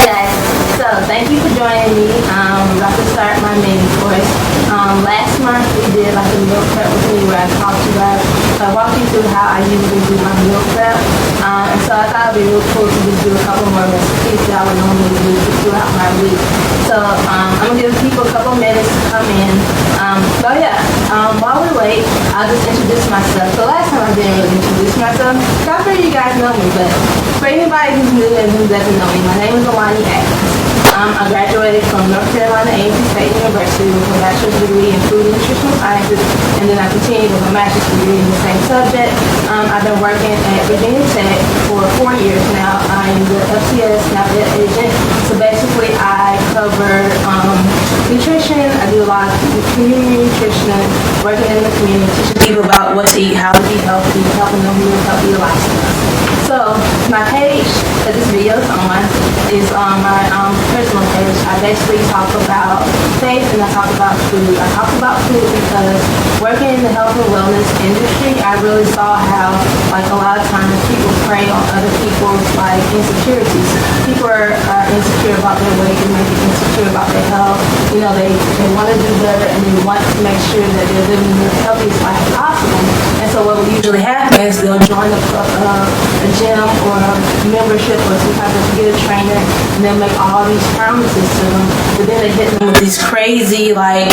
guys, so thank you for joining me. I'm about to start my mini course. Last month we did like a meal prep with me where I talked to you guys. So I walked you through how I usually do my meal prep. And so I thought it'd be real cool to just do a couple more recipes that I would normally do throughout my week. So I'm gonna give people a couple minutes to come in. While we wait, I'll just introduce myself. So last time I didn't really introduce myself. I'm sure you guys know me, but for anybody who's new and who doesn't know me, my name is I graduated from North Carolina A&T State University with a bachelor's degree in food and nutritional sciences, and then I continued with a master's degree in the same subject. I've been working at Virginia Tech for 4 years now. I'm the FCS NAPDET agent. So basically I cover nutrition. I do a lot of community nutrition, working in the community, teaching people about what to eat, how to be healthy, helping them live healthy lifestyles. So my page that this video is on is my personal page. I basically talk about faith and I talk about food. I talk about food because working in the health and wellness industry, I really saw how like a lot of times people prey on other people's like insecurities. People are insecure about their weight, they may be insecure about their health. You know, they want to do better and they want to make sure that they're living the healthiest life possible. And so what will usually happen is they'll join a gym or a membership or some type of get a trainer, and they'll make all these promises to them, but then they hit them with these crazy like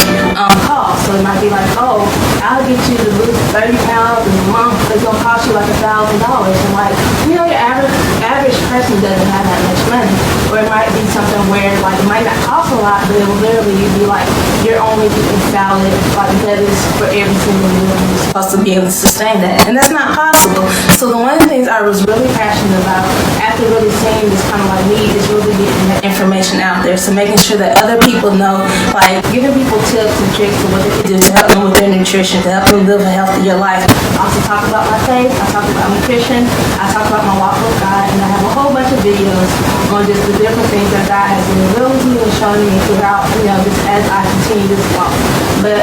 costs. So it might be like, oh, I'll get you to lose 30 pounds in a month, but it's gonna cost you like $1,000. And like, you know, your average person doesn't have that much money. Or it might be something where like it might not cost a lot, but it will literally be like you're only eating salad, like lettuce for every single meal, and you're supposed to be able to sustain that, and that's not possible. So the one of the things I was really passionate about after really seeing this kind of like need is really getting that information out there. So making sure that other people know, like giving people tips and tricks of what they can do to help them with their nutrition, to help them live a healthier life. I also talk about my faith, I talk about nutrition, I talk about my walk with God, and I have a whole bunch of videos on just the different things that God has been revealing to me and showing me throughout, you know, just as I continue this walk. But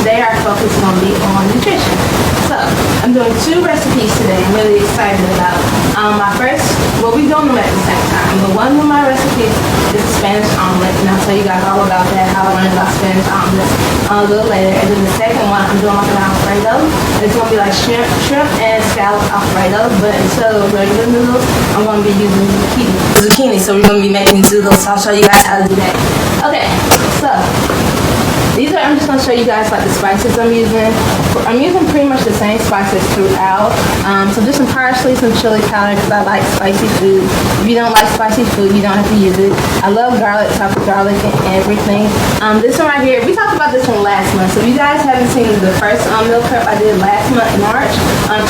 today our focus is going to be on nutrition. So I'm doing 2 recipes today I'm really excited about. My first, we'll be doing them at the same time, but one of my recipes is a Spanish omelet, and I'll tell you guys all about that, how I learned about Spanish omelets a little later. And then the second one, I'm doing like an Alfredo. It's going to be like shrimp and scallop Alfredo, but instead of regular noodles, I'm going to be using zucchini. So we're going to be making zoodle, so I'll show you guys how to do that. Okay, so I'm just going to show you guys like the spices I'm using. I'm using pretty much the same spices throughout. So just some parsley, some chili powder because I like spicy food. If you don't like spicy food, you don't have to use it. I love garlic, top of garlic and everything. This one right here, we talked about this one last month. So if you guys haven't seen the first meal prep I did last month in March,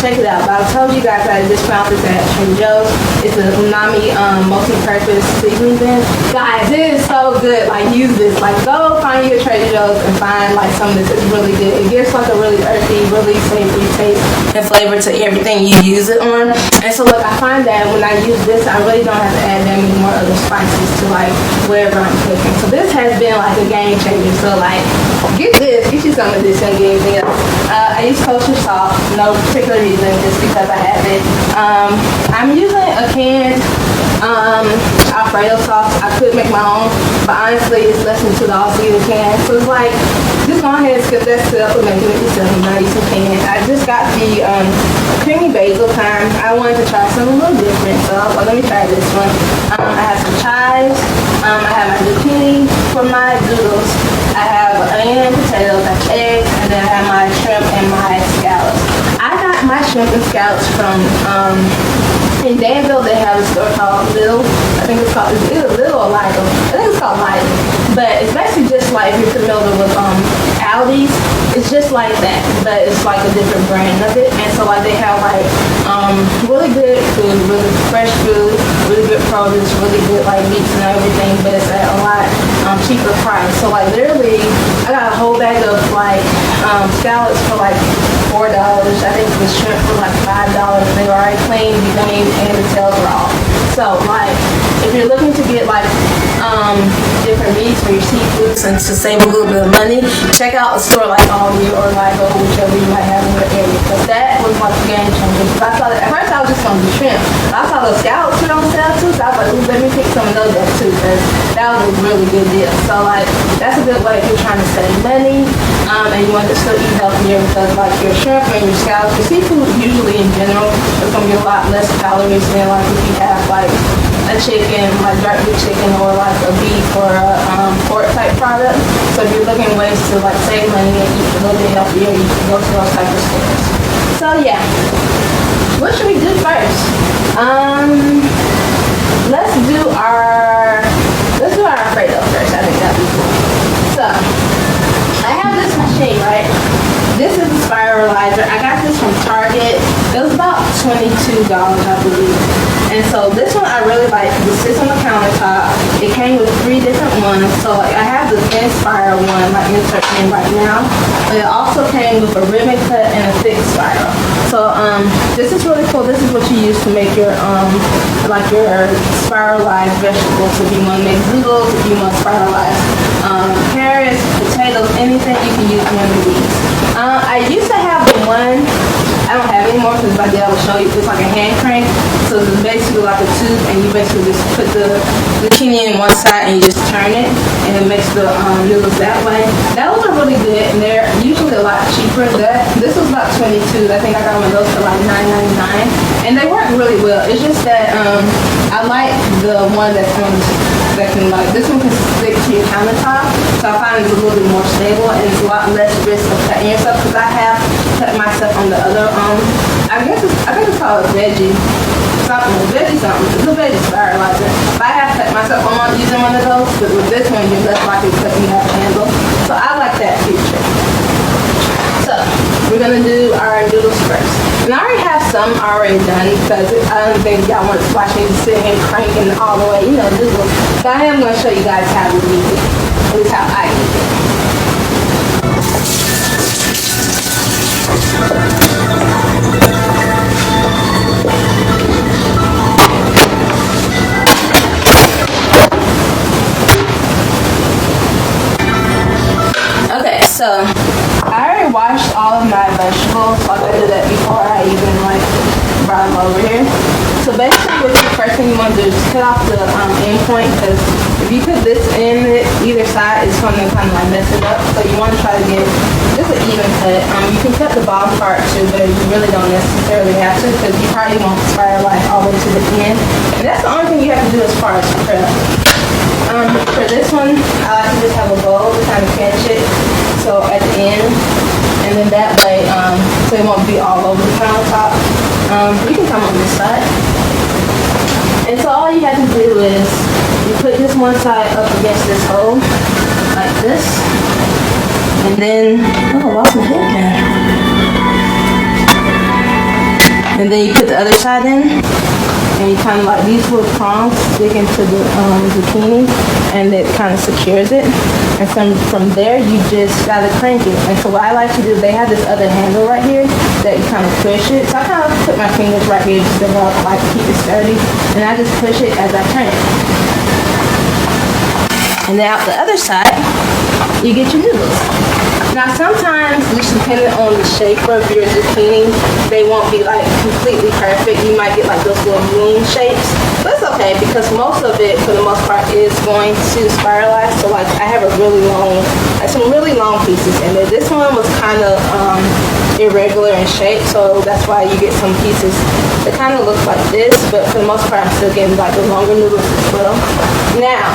check it out. But I told you guys I just found this at Trader Joe's. It's a umami multi-purpose seasoning bin. Guys, it is so good. Like use this. Like go find you a Trader Joe's and find like some of this. It's really good. It gives like a really earthy, really savory taste and flavor to everything you use it on. And so look, I find that when I use this, I really don't have to add that many more other spices to like wherever I'm cooking. So this has been like a game changer. So like get you some of this and get anything else. I use kosher salt, no particular reason, just because I have it. I'm using a canned Alfredo sauce. I could make my own, but honestly it's less than $2 to get a can. So it's like, just go ahead and skip that step and make it yourself. You know, use some can. I just got the creamy basil thyme. I wanted to try something a little different, so let me try this one. I have some chives. I have my zucchini for my zoodles. I have onion and potatoes, I have eggs, and then I have my shrimp and my scallops. I got my shrimp and scallops from in Danville. They have a store called Lidl. I think it's called Lidl or Lidl. I think it's called Lidl. But it's basically just like if you're familiar with Aldi's, it's just like that, but it's like a different brand of it. And so like they have like really good food, really fresh food, really good produce, really good like meats and everything, but it's at a lot cheaper price. So like literally I got a whole bag of like scallops for like $4. I think the shrimp for like $5. They were already clean, and the tails were off. So like if you're looking to get like different meats or your seafoods and to save a little bit of money, check out a store like Aldi or Ligo, whichever you might have in your area. Because that was like a game changer. I saw that, at first I was just going to do shrimp. I saw those scallops on sale too, so I was like, ooh, let me pick some of those up too, because that was a really good deal. So like, that's a good way if you're trying to save money, and you want to still eat healthier, because like your shrimp and your scallops, your seafood usually in general is going to be a lot less calories than like if you have like a chicken, like dark meat chicken, or like a beef or a pork type product. So if you're looking ways to like save money and eat a little bit healthier, you can go to those type of stores. So yeah, what should we do first? Let's do our Alfredo first. I think that'd be cool. So I have this machine, right? This is a spiralizer. I got this from Target. It was about $22, I believe. And so this one I really like because it sits on the countertop. It came with 3 different ones. So like I have the thin spiral one, like insert in right now. But it also came with a ribbon cut and a thick spiral. So this is really cool. This is what you use to make your like your spiralized vegetables. If you want to make zoodles, if you want to spiralize carrots, potatoes, anything, you can use one of these. I used to have the one, I don't have anymore because if I did I would show you, it's like a hand crank. So it's basically like a tube and you basically just put the zucchini in one side and you just turn it and it makes the noodles that way. Those are really good and they're usually a lot cheaper. This was about $22. I think I got one of those for like $9.99 and they work really well. It's just that I like the one that can like, this one can stick to your countertop, so I find it's a little bit more stable and it's a lot less risk of cutting yourself, because I have cut myself on the other I think it's called a veggie something. It's a veggie spiralizer. But I have cut myself on using one of those, but with this one you're less likely to cut me have a handle. So I like that feature. So we're gonna do our noodles first. And I already have some already done because I don't think y'all want to watch me sitting here cranking all the way, noodles. So I am gonna show you guys how to do it. At least how I do it. Okay, so I already washed all of my vegetables. Like I did that before I even like brought them over here. So basically, what the first thing you want to do is cut off the end point, because if you put this in either side, it's going to kind of like mess it up. So you want to try to get just an even cut. You can cut the bottom part too, but you really don't necessarily have to, because you probably won't spiralize all the way to the end. And that's the only thing you have to do as far as prep. For this one, I like to just have a bowl to kind of catch it. So at the end, and then that way, so it won't be all over the countertop. You can come on this side. And so all you have to do is you put this one side up against this hole, like this. And then, oh, I lost my head now. And then you put the other side in. And you kind of like these little prongs stick into the zucchini, and it kind of secures it. And from there, you just gotta crank it. And so what I like to do, they have this other handle right here that you kind of push it. So I kind of put my fingers right here just to like keep it sturdy, and I just push it as I turn it. And then out the other side, you get your noodles. Now sometimes, just depending on the shape of your zucchini, they won't be like completely perfect. You might get like those little moon shapes. But it's okay, because most of it, for the most part, is going to spiralize. So like I have some really long pieces in there. This one was kind of irregular in shape, so that's why you get some pieces that kind of look like this. But for the most part, I'm still getting like the longer noodles as well. Now,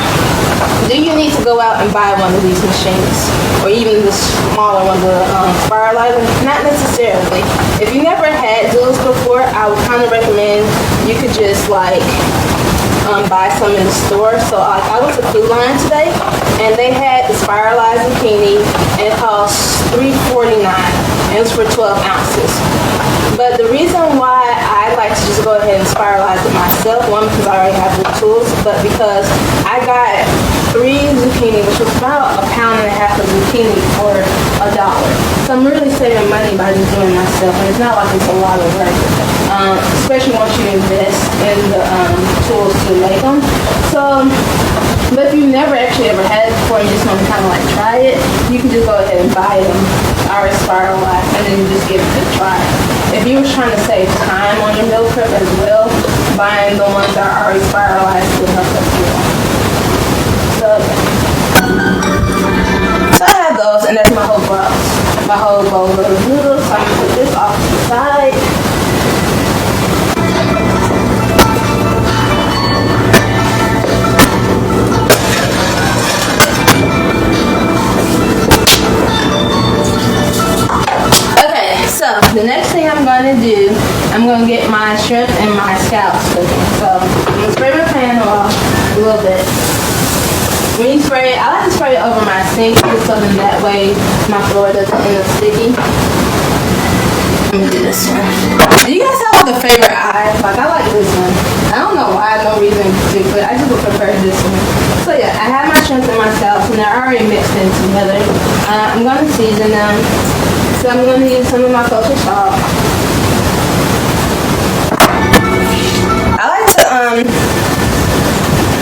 do you need to go out and buy one of these machines, or even the smaller one, the spiralizer? Not necessarily. If you never had Zoodles before, I would kind of recommend you could just like buy some in the store. So I went to Food Line today, and they had the spiralized zucchini, and it cost $3.49, and it's for 12 ounces. But the reason why I like to just go ahead and spiralize it myself, one, because I already have the tools, but because I got 3 zucchini, which was about 1.5 pounds of zucchini for $1. So I'm really saving money by just doing it myself, and it's not like it's a lot of work, especially once you invest in the tools to make them. So, but if you've never actually ever had want to kind of like try it, you can just go ahead and buy them already spiralized, and then you just give it a try. If you were trying to save time on your meal prep as well, buying the ones that are already spiralized will help us too. So I have those, and that's my whole bowl of noodles. So I'm gonna put this off to the side. Okay, so the next thing I'm going to do, I'm going to get my shrimp and my scallops cooking. So I'm going to spray my pan off a little bit. When you spray it, I like to spray it over my sink just so that way my floor doesn't end up sticky. Let me do this one. Do you guys have like a favorite eye? Like I like this one. I don't know why, no reason in particular. I just would prefer this one. So yeah, I have my shrimp and my scallops and they're already mixed in together. I'm going to season them. So I'm going to use some of my kosher salt. I like to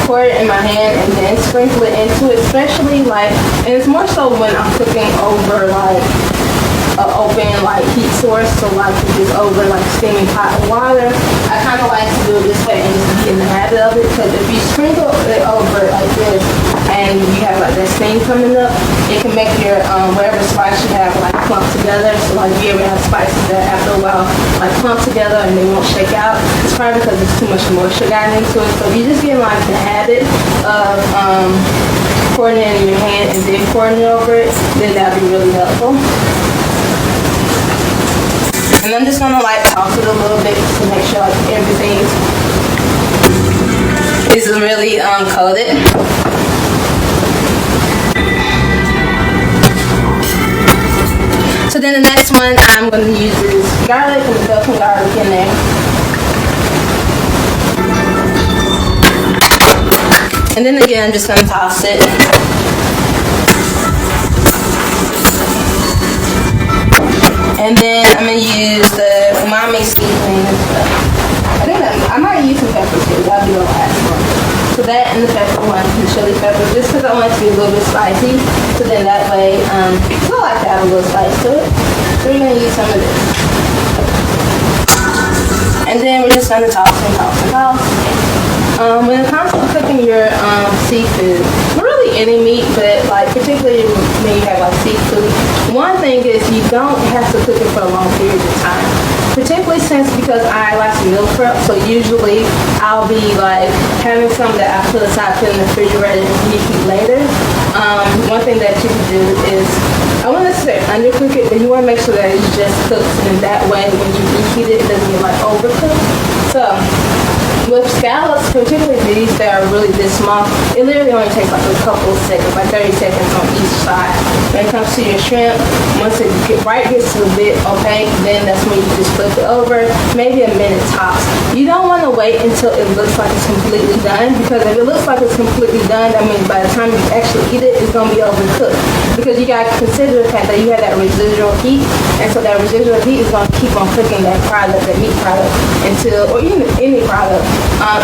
pour it in my hand and then sprinkle it into it, especially like, and it's more so when I'm cooking over like an open like heat source, so like if it's over like steaming hot water. I kind of like to do it this way and just get in the habit of it, because if you sprinkle it over like this and you have like that steam coming up, it can make your whatever spice you have like clump together. So like if you ever have spices that after a while like clump together and they won't shake out, it's probably because there's too much moisture gotten into it. So if you just get like the habit of pouring it in your hand and then pouring it over it, then that'd be really helpful. And I'm just gonna like toss it a little bit to make sure like everything is really coated. So then the next one, I'm gonna use this garlic and the some garlic in there. And then again, I'm just gonna toss it. And then I'm going to use the umami seasoning and stuff. I think I might use some pepper too. That'll be the last one. So that and the pepper one, the chili pepper, just because I want it to be a little bit spicy. So then that way, I like to have a little spice to it. So we're going to use some of this. And then we're just going to toss and toss and toss. When it comes to cooking your seafood, really any meat, but like particularly when you have like seafood, one thing is you don't have to cook it for a long period of time. Particularly because I like to meal prep, so usually I'll be like having some that I put aside, put in the refrigerator and reheat later. One thing that you can do is, I wouldn't necessarily undercook it, but you want to make sure that it's just cooked, and that way when you reheat it, it doesn't get like overcooked. So with scallops, particularly these that are really this small, it literally only takes like a couple of seconds, like 30 seconds on each side. When it comes to your shrimp, once it gets a bit opaque, then that's when you just flip it over, maybe a minute tops. You don't want to wait until it looks like it's completely done, because if it looks like it's completely done, that means by the time you actually eat it, it's going to be overcooked. Because you got to consider the fact that you have that residual heat, and so that residual heat is going to keep on cooking that product, that meat product, until, or even any product,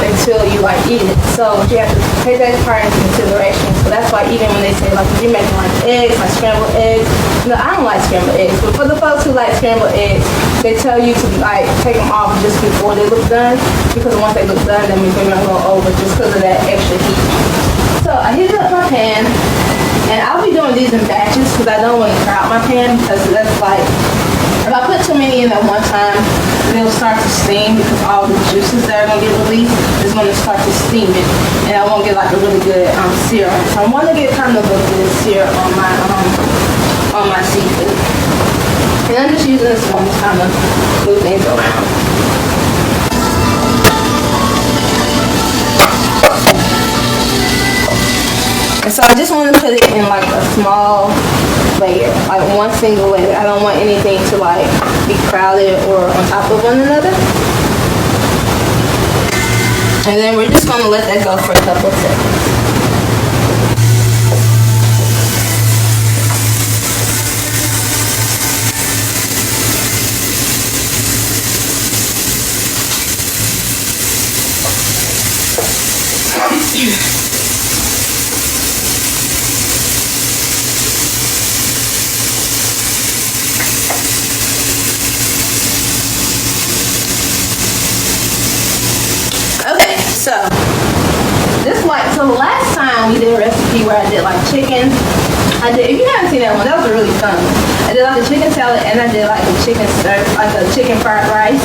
until you like eat it. So you have to take that part into consideration. So that's why even when they say like if you're making like eggs, like scrambled eggs, no, I don't like scrambled eggs, but for the folks who like scrambled eggs, they tell you to like take them off just before they look done, because once they look done, that means they're gonna go over just because of that extra heat. So I heated up my pan, and I'll be doing these in batches because I don't want to crowd my pan, because that's like, if I put too many in at one time, they'll start to steam, because all the juices that are going to get released is going to start to steam it, and I won't get like a really good sear on it. So I want to get kind of a good sear on my seafood. And I'm just using this one to kind of move things around. And so I just want to put it in like a small layer, like one single layer. I don't want anything to like be crowded or on top of one another. And then we're just going to let that go for a couple of seconds. last time we did a recipe where I did like chicken. If you haven't seen that one, that was really fun. I did like a chicken salad and I did like a chicken fried rice.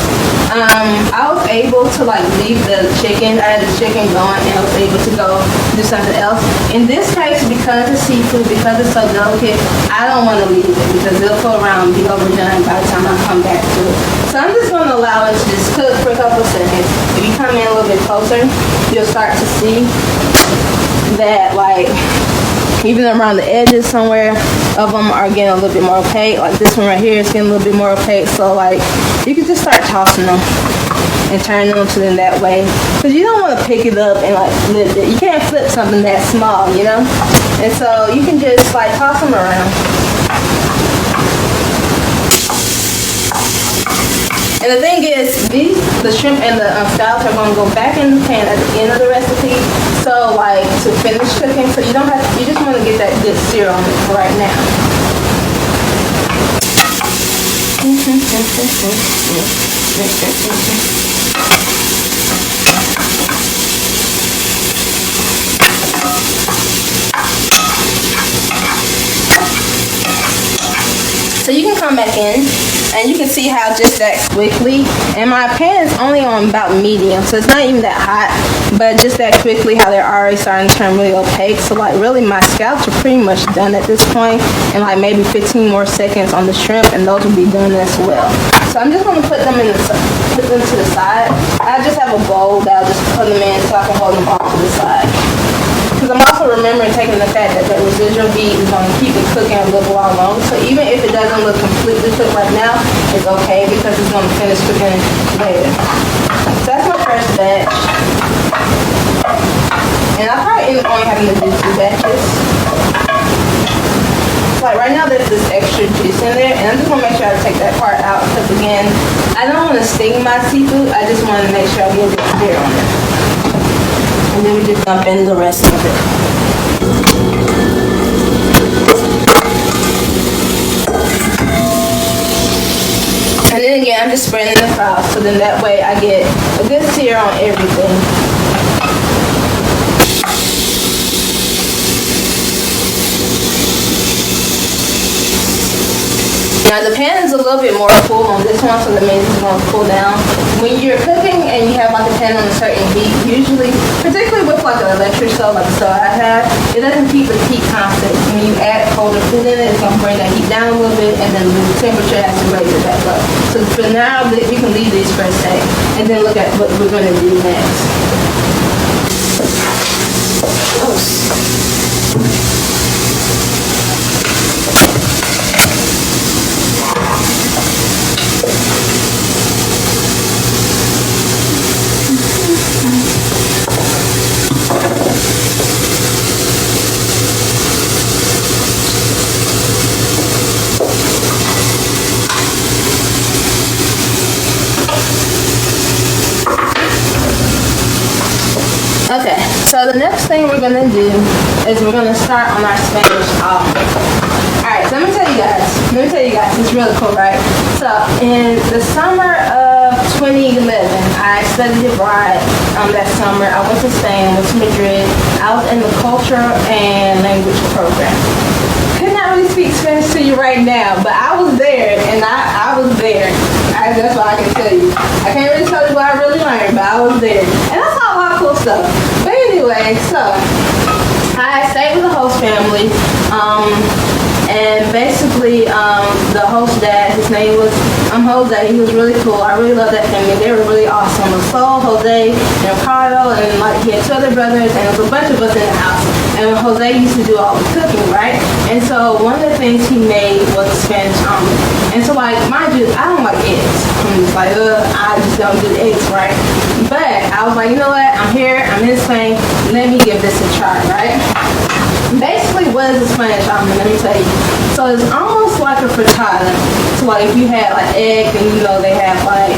I was able to like leave the chicken. I had the chicken going and I was able to go do something else. In this case, because it's seafood, because it's so delicate, I don't want to leave it because it'll go around and be overdone by the time I come back to it. So I'm just going to allow it to just cook for a couple of seconds. If you come in a little bit closer, you'll start to see that like even around the edges somewhere of them are getting a little bit more opaque. Like this one right here is getting a little bit more opaque. So like you can just start tossing them and turning them to them that way. Because you don't want to pick it up and like flip it. You can't flip something that small, you know? And so you can just like toss them around. And the thing is, the shrimp and the scallops are going to go back in the pan at the end of the recipe. So, like, to finish cooking, so you don't have to, you just want to get that good sear on it for right now. So you can come back in and you can see how just that quickly, and my pan is only on about medium, so it's not even that hot, but just that quickly how they're already starting to turn really opaque. So like really my scallops are pretty much done at this point, and like maybe 15 more seconds on the shrimp and those will be done as well. So I'm just going to put them to the side. I just have a bowl that I'll just put them in so I can hold them off to the side. Because I'm also remembering taking the fact that the residual heat is going to keep it cooking a little while longer. So even if it doesn't look completely cooked right now, it's okay because it's going to finish cooking later. So that's my first batch. And I probably end up only having to do 2 batches. Like right now there's this extra juice in there, and I'm just going to make sure I take that part out because again, I don't want to sting my seafood. I just want to make sure I get a bit clear on it. And then we just dump in the rest of it. And then again, I'm just spreading the sauce, so then that way I get a good sear on everything. Now the pan is a little bit more full on this one, so that means it's going to cool down. When you're cooking and you have like a pan on a certain heat, usually, particularly with like an electric stove like the stove I have, it doesn't keep the heat constant. When you add colder food in it, it's going to bring that heat down a little bit, and then the temperature has to raise it back up. So for now, we can leave these for a sec, and then look at what we're going to do next. Okay, so the next thing we're gonna do is we're gonna start on our Spanish omelet. Alright, so let me tell you guys, it's really cool, right? So in the summer of 2011, I studied abroad that summer. I went to Spain, went to Madrid. I was in the culture and language program. Could not really speak Spanish to you right now, but I was there, and I was there. That's what I can tell you. I can't really tell you what I really learned, but I was there. And I saw a lot of cool stuff. But anyway, so I stayed with the host family. And basically, the host dad, his name was Jose. He was really cool. I really love that family. They were really awesome. It was Sol, Jose, and Ricardo, and like he had 2 other brothers, and there was a bunch of us in the house. And Jose used to do all the cooking, right? And so one of the things he made was a Spanish omelet. And so like, mind you, I don't like eggs. I'm just like, I just don't do eggs, right? But I was like, you know what? I'm here. I'm in Spain. Let me give this a try, right? Basically, what is a Spanish omelet? Let me tell you. So it's almost like a frittata. So like if you had like egg, and you know they have like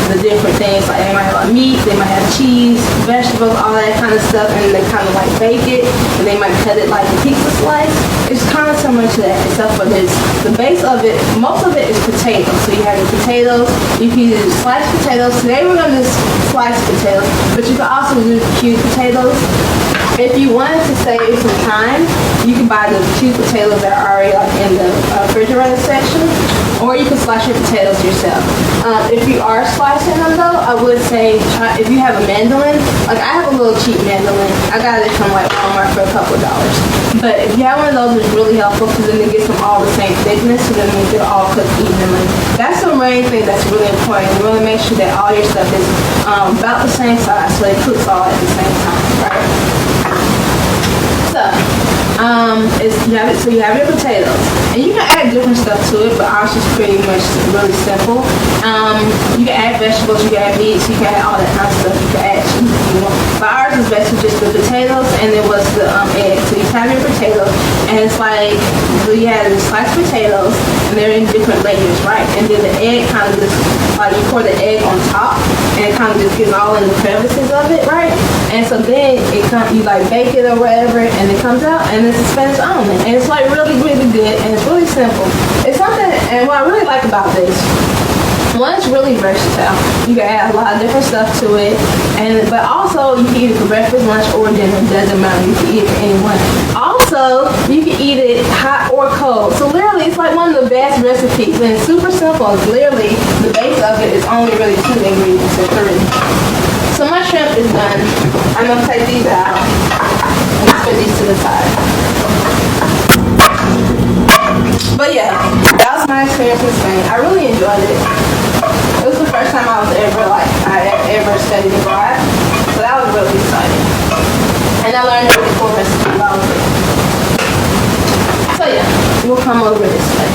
the different things. Like they might have like meat, they might have cheese, vegetables, all that kind of stuff, and they kind of like bake it, and they might cut it like a pizza slice. It's kind of similar to that, except for this. The base of it, most of it is potatoes. So you have your potatoes. You can use sliced potatoes. Today we're going to slice potatoes, but you can also use cubed potatoes. If you wanted to save some time, you can buy the cute potatoes that are already like in the refrigerator section, or you can slice your potatoes yourself. If you are slicing them though, I would say try, if you have a mandolin, like I have a little cheap mandolin. I got it from like Walmart for a couple of dollars. But if you have one of those, it's really helpful because then it gets them all the same thickness, so then they're all cooked evenly. That's the main thing that's really important. You want to make sure that all your stuff is about the same size, so it cooks all at the same time, right? So you have your potatoes, and you can add different stuff to it, but ours is pretty much really simple. You can add vegetables, you can add meats, you can add all that kind of stuff. You can add cheese if you want, but ours is basically just the potatoes, and then what's the egg. So you have your potatoes, and it's like you have the sliced potatoes, and they're in different layers, right? And then the egg kind of just like you pour the egg on top, and it kind of just gets all in the crevices of it, right? And so then you like bake it or whatever, and it comes out, and it's a Spanish omelet, and it's like really, really good, and it's really simple. It's something, and what I really like about this, one, it's really versatile. You can add a lot of different stuff to it, but also you can eat it for breakfast, lunch, or dinner. It doesn't matter. You can eat it for anyone. Also, you can eat it hot or cold. So literally, it's like one of the best recipes, and it's super simple. It's literally, the base of it is only really 2 ingredients or 3. So my shrimp is done. I'm going to take these out and put these to the side. But yeah, that was my experience in Spain. I really enjoyed it. It was the first time I ever studied abroad. So that was really exciting. And I learned a really cool recipe about it. So yeah, we'll come over this way.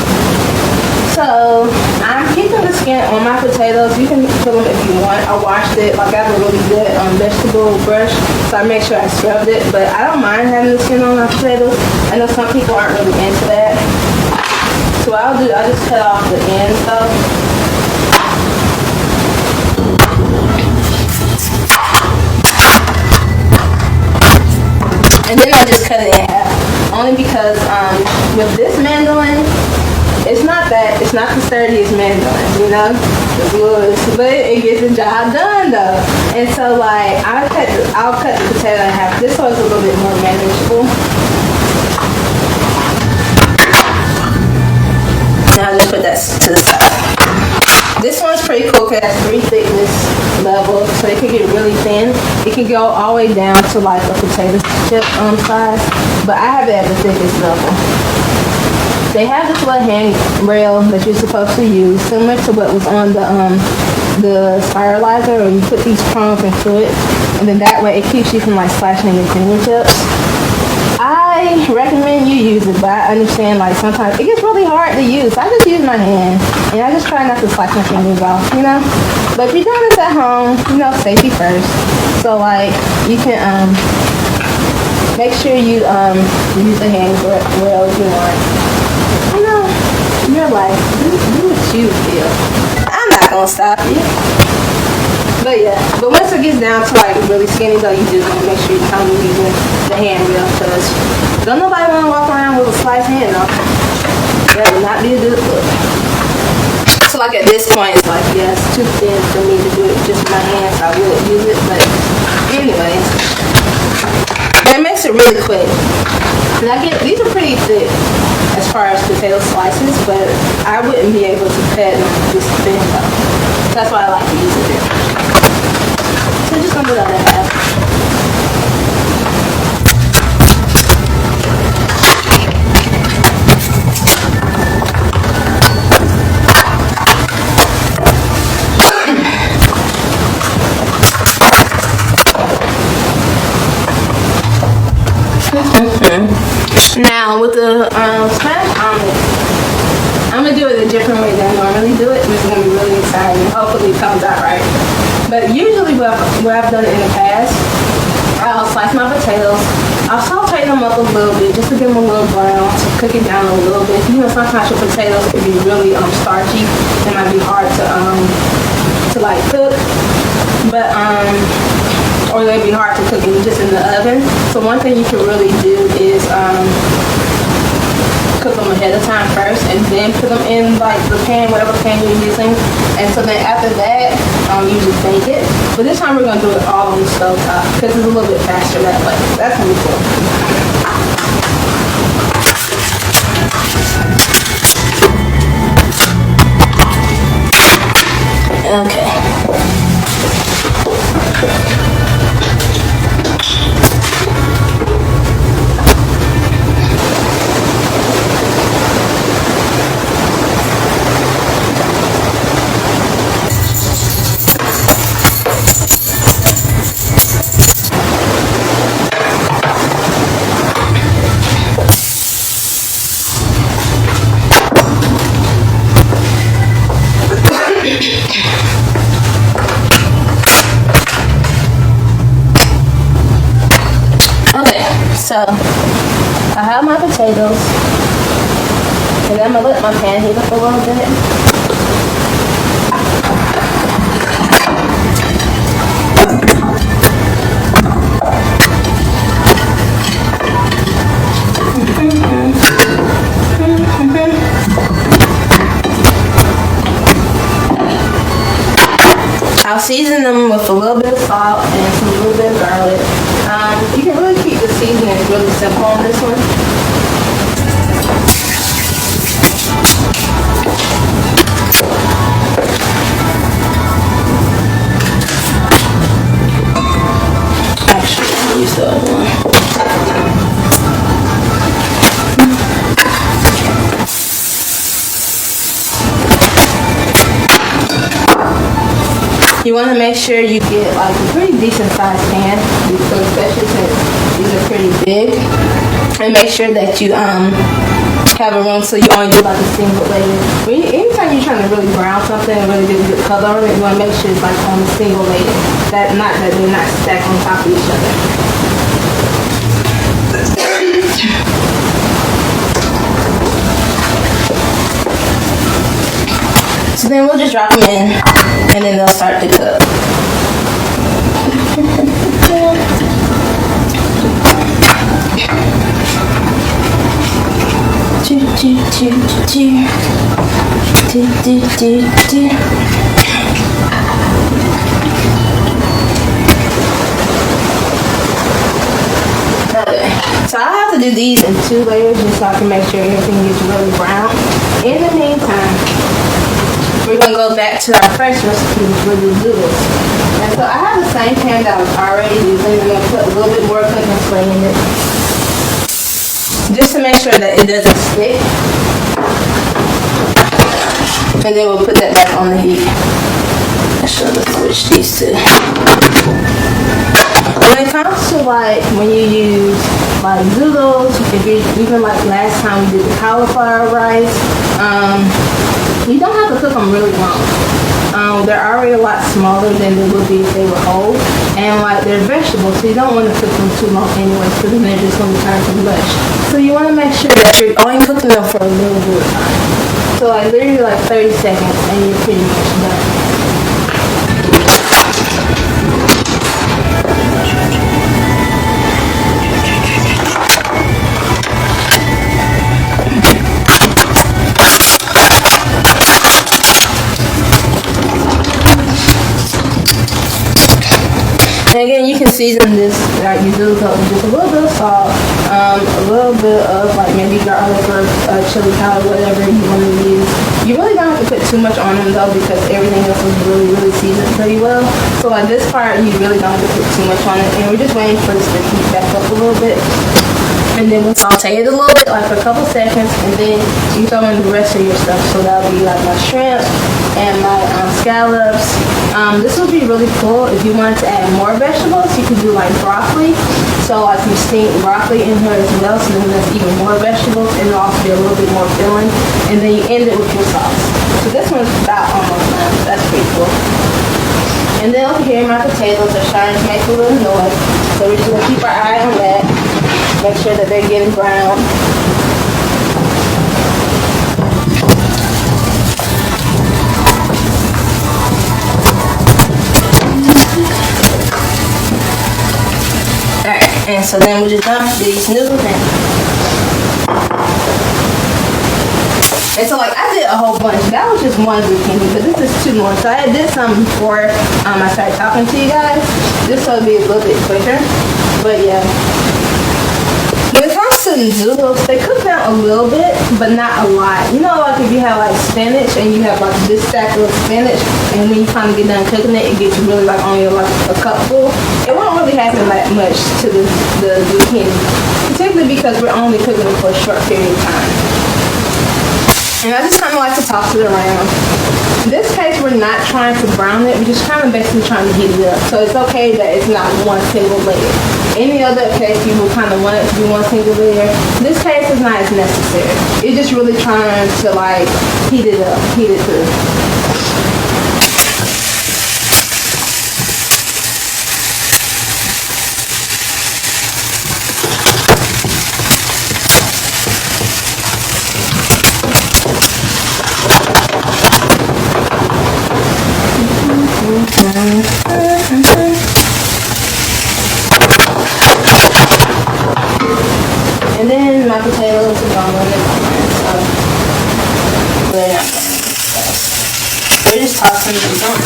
So I'm keeping the skin on my potatoes. You can put them if you want. I washed it. Like I have a really good vegetable brush, so I make sure I scrubbed it. But I don't mind having the skin on my potatoes. I know some people aren't really into that. So what I'll just cut off the ends though. And then I just cut it in half. Only because with this mandolin, it's not the sturdiest mandolin, you know? But it gets the job done though. And so like I'll cut the potato in half. This one's a little bit more manageable. Now I'll just put that to the side. This one's pretty cool because it has 3 thickness levels, so it can get really thin. It can go all the way down to like a potato chip size, but I have it at the thickest level. They have this little hand rail that you're supposed to use, similar to what was on the spiralizer, or you put these crumbs into it, and then that way it keeps you from like slashing your fingertips. I recommend you use it, but I understand like sometimes it gets really hard to use. I just use my hand, and I just try not to slash my fingers off, you know? But if you're doing this at home, you know, safety first. So like you can make sure you use the hand rail if you want. You know, you're like, do what you feel. I'm not gonna stop you. But yeah, but once it gets down to like really skinny though, you just gotta make sure you're kind of using the hand rail, because don't nobody want to walk around with a sliced hand though. That would not be a good look. So like at this point, it's like, yeah, it's too thin for me to do it just with my hands. I would use it, but anyways. But it makes it really quick. And these are pretty thick as far as potato slices, but I wouldn't be able to cut them this thin though. That's why I like to use it. So just gonna do that in half. Now with the Spanish omelet, I'm gonna do it a different way than I normally do it. It's gonna be really exciting. Hopefully it comes out right. But usually what I've done in the past, I'll slice my potatoes. I'll saute them up a little bit just to get them a little brown, to cook it down a little bit. You know, sometimes your potatoes can be really starchy. It might be hard to like cook, but or they'd be hard to cook just in the oven. So one thing you can really do is cook them ahead of time first, and then put them in like the pan, whatever pan you're using. And so then after that, you just bake it. But this time we're gonna do it all on the stove top because it's a little bit faster that way. That's gonna be cool. Okay. So, I have my potatoes, and then I'm going to let my pan heat up a little bit. I'll season them with a little bit of salt and a little bit of garlic. You can really keep the seasoning really simple on this one. Actually, I'll use the other one. You want to make sure you get like a pretty decent sized pan, especially since these are pretty big. And make sure that you have a room so you only do like a single layer. Anytime you're trying to really brown something and really get a good color on it, you want to make sure it's like on a single layer. That they're not stacked on top of each other. So then we'll just drop them in, and then they'll start to cook. Okay, so I have to do these in 2 layers just so I can make sure everything gets really brown. In the meantime, we're going to go back to our first recipe with the zoodles. And so I have the same pan that I was already using. I'm going to put a little bit more cooking spray in it, just to make sure that it doesn't stick. And then we'll put that back on the heat. Actually, let's switch these two. When it comes to like when you use like zoodles, if you even like last time we did the cauliflower rice, you don't have to cook them really long. They're already a lot smaller than they would be if they were whole, and like they're vegetables, so you don't want to cook them too long anyway, because then they're just going to turn to mush. So you want to make sure that you're only cooking them for a little bit of time. So like literally like 30 seconds, and you're pretty much done. And again, you can season this like you do with just a little bit of salt, a little bit of like maybe garlic or chili powder, whatever you want to use. You really don't have to put too much on them though, because everything else is really seasoned pretty well. So like this part, you really don't have to put too much on it. And we're just waiting for this to heat back up a little bit. And then we'll saute it a little bit, like for a couple seconds, and then you throw in the rest of your stuff. So that'll be like my shrimp and my scallops. This would be really cool if you wanted to add more vegetables. You could do like broccoli. So like you steam broccoli in here as well, so then that's even more vegetables, and it'll also be a little bit more filling. And then you end it with your sauce. So this one's about almost done. That's pretty cool. And then over here, my potatoes are starting to make a little noise. So we're just gonna keep our eye on that. Make sure that they're getting brown. Alright, and so then we just dump these noodles in. And so like I did a whole bunch. That was just one zucchini, but this is 2 more. So I did some before I started talking to you guys, just so it'd be a little bit quicker. But yeah. When it comes to zoodles, they cook down a little bit, but not a lot. You know, like if you have like spinach and you have like this stack of spinach, and when you kind of get done cooking it, it gets really like only like a cupful. It won't really happen that much to the zucchini, particularly because we're only cooking it for a short period of time. And I just kind of like to toss it around. In this case, we're not trying to brown it. We're just kind of basically trying to heat it up. So it's okay that it's not one single layer. Any other case, you would kind of want it to be one single layer. In this case, it's not as necessary. It's just really trying to like heat it up, heat it through. And then my potatoes are gone in so they're not so we're just tossing them on.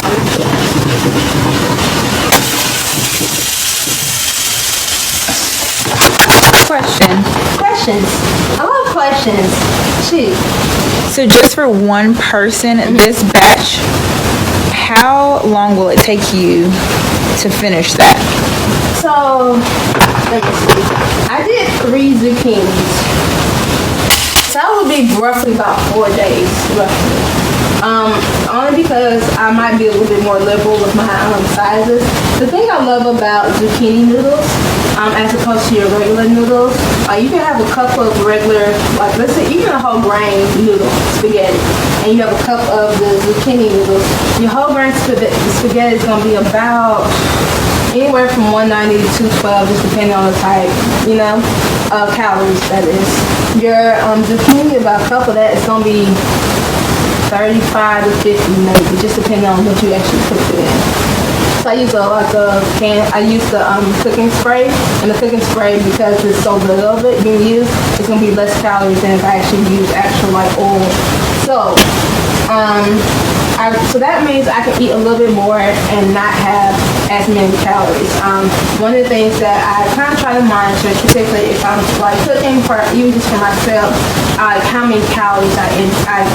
Questions. I love questions. Shoot. So just for one person, this batch, how long will it take you to finish that? So, let me see. I did 3 zucchinis. So that would be roughly about 4 days, roughly. Only because I might be a little bit more liberal with my sizes. The thing I love about zucchini noodles, as opposed to your regular noodles, you can have a cup of regular, like let's say even a whole grain noodle spaghetti, and you have a cup of the zucchini noodles. Your whole grain spaghetti is going to be about anywhere from 190 to 212, just depending on the type, calories that is. Your zucchini, about a cup of that is going to be 35 to 50 maybe, just depending on what you actually cook it in. So I use I use the cooking spray, and the cooking spray, because it's so little of it being used, it's gonna be less calories than if I actually use actual like oil. So so that means I can eat a little bit more and not have as many calories. One of the things that I kind of try to monitor, particularly if I'm like cooking for even just for myself, like how many calories I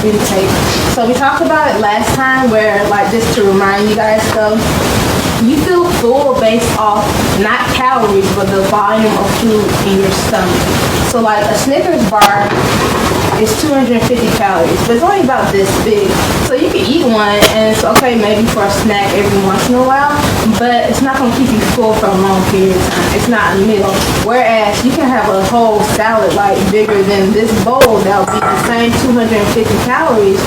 intake. So we talked about it last time, where like just to remind you guys though, you feel full based off not calories but the volume of food in your stomach. So like a Snickers bar is 250 calories, but it's only about this big. So you can eat one and it's okay maybe for a snack every once in a while, but it's not going to keep you full for a long period of time. It's not a meal. Whereas you can have a whole salad like bigger than this bowl that'll be the same 250 calories,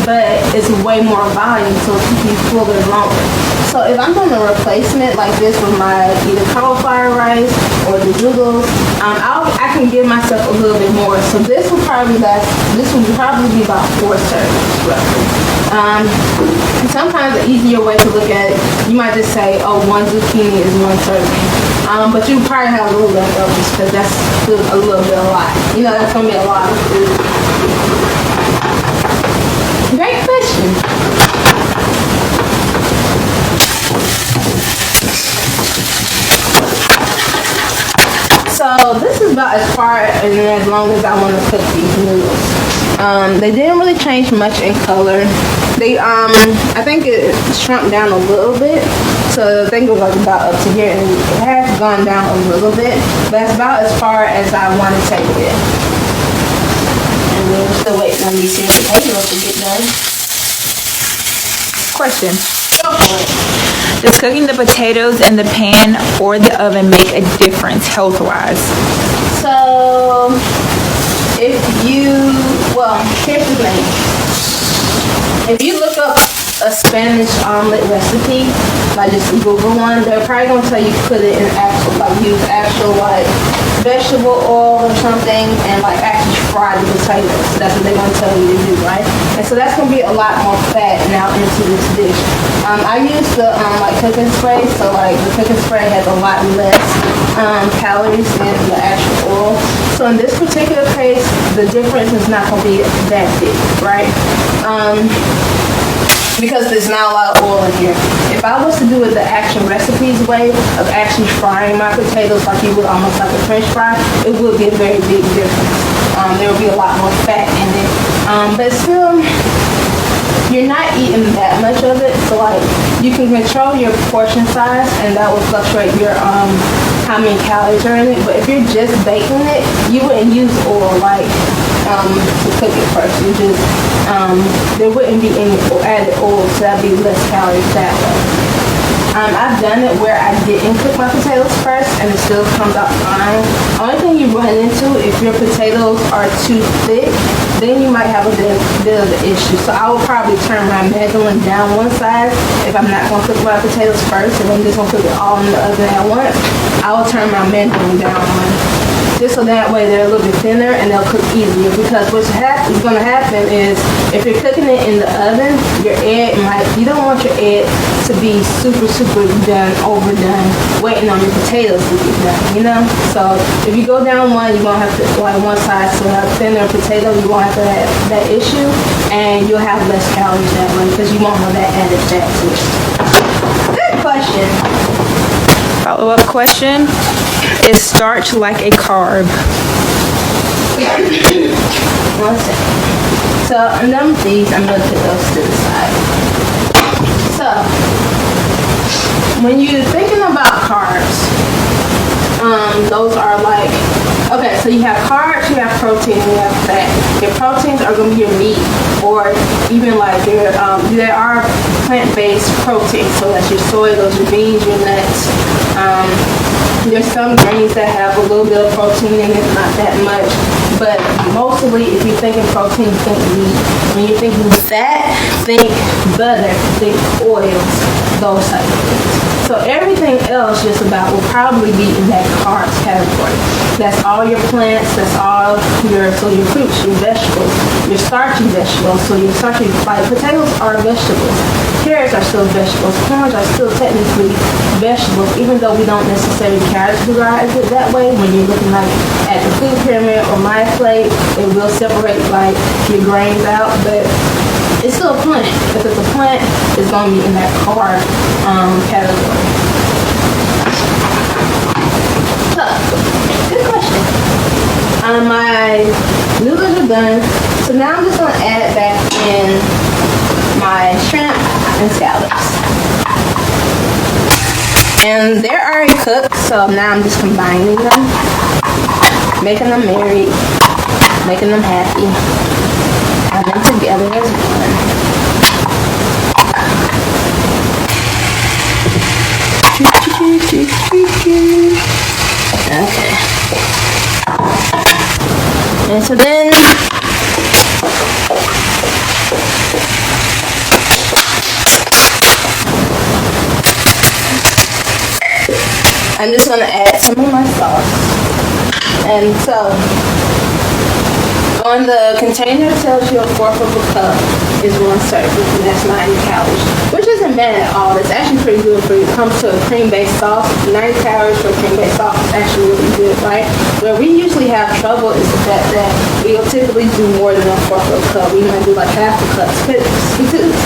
but it's way more volume, so it'll keep you fuller longer. So if I'm doing a replacement like this with my either cauliflower rice or the zoodles, I can give myself a little bit more. So this will probably be about 4 servings roughly. Sometimes an easier way to look at it, you might just say, oh, 1 zucchini is 1 serving. But you probably have a little leftovers because that's still a little bit a lot. That's going to be a lot of food. Great question. So this is about as far and as long as I want to cook these noodles. They didn't really change much in color. They I think it shrunk down a little bit. So I think it was like about up to here, and it has gone down a little bit, but that's about as far as I want to take it. And we're still waiting on these here potatoes to get done. Question. Does cooking the potatoes in the pan or the oven make a difference health-wise? So, here's the thing. If you look up a Spanish omelet recipe, like just Google one, they're probably going to tell you put it in use actual vegetable oil or something, and actually fry the potatoes. That's what they're going to tell you to do, right? And so that's going to be a lot more fat now into this dish. I use the cooking spray, so the cooking spray has a lot less calories than the actual oil. So So in this particular case, the difference is not going to be that big, right? Because there's not a lot of oil in here. If I was to do it the actual recipes way of actually frying my potatoes like you would almost like a French fry, it would be a very big difference. There would be a lot more fat in it. But still, you're not eating that much of it, so like you can control your portion size, and that will fluctuate your how many calories are in it. But if you're just baking it, you wouldn't use oil like to cook it first. You just there wouldn't be any added oil, so that'd be less calories that way. I've done it where I didn't cook my potatoes first and it still comes out fine. Only thing you run into if your potatoes are too thick, then you might have a bit of an issue. So I will probably turn my mandolin down one side if I'm not going to cook my potatoes first, and I'm just going to cook it all in the oven at once. I will turn my mandolin down one, just so that way they're a little bit thinner and they'll cook easier. Because what's going to happen is if you're cooking it in the oven, your egg you don't want your egg to be super done, overdone, waiting on your potatoes to get done, you know? So if you go down one, you're going to have to, like one side, so a thinner potato, you won't have to have that issue, and you'll have less calories that way because you won't have that added fat to it. Good question. Follow-up question. Is starch like a carb? One second. So none of these, I'm going to put those to the side. So when you're thinking about carbs, those are like, okay, so you have carbs, you have protein, and you have fat. Your proteins are going to be your meat, or even like your, there are plant-based proteins, so that's your soy, those your beans, your nuts. There's some grains that have a little bit of protein in it, not that much, but mostly if you're thinking protein, think meat. When you're thinking fat, think butter, think oils, those type of things. So everything else just about will probably be in that carbs category. That's all your plants, that's all your fruits, your vegetables, your starchy vegetables. So your starchy, like potatoes are vegetables. Carrots are still vegetables. Corns are still technically vegetables, even though we don't necessarily categorize it that way. When you're looking like at the food pyramid or my plate, it will separate like your grains out, but it's still a plant. If it's a plant, it's going to be in that carb category. So, good question. My noodles are done, so now I'm just going to add back in my shrimp and scallops. And they're already cooked, so now I'm just combining them, making them married, making them happy, add them together as one. Okay. And so then I'm just going to add some of my sauce. And so on the container, it tells you a fourth of a cup is one serving, and that's 90 calories, which isn't bad at all. It's actually pretty good for you. It comes to a cream-based sauce. 90 calories for a cream-based sauce is actually really good, right? Where we usually have trouble is the fact that we'll typically do more than a fourth of a cup. We might do like half a cup.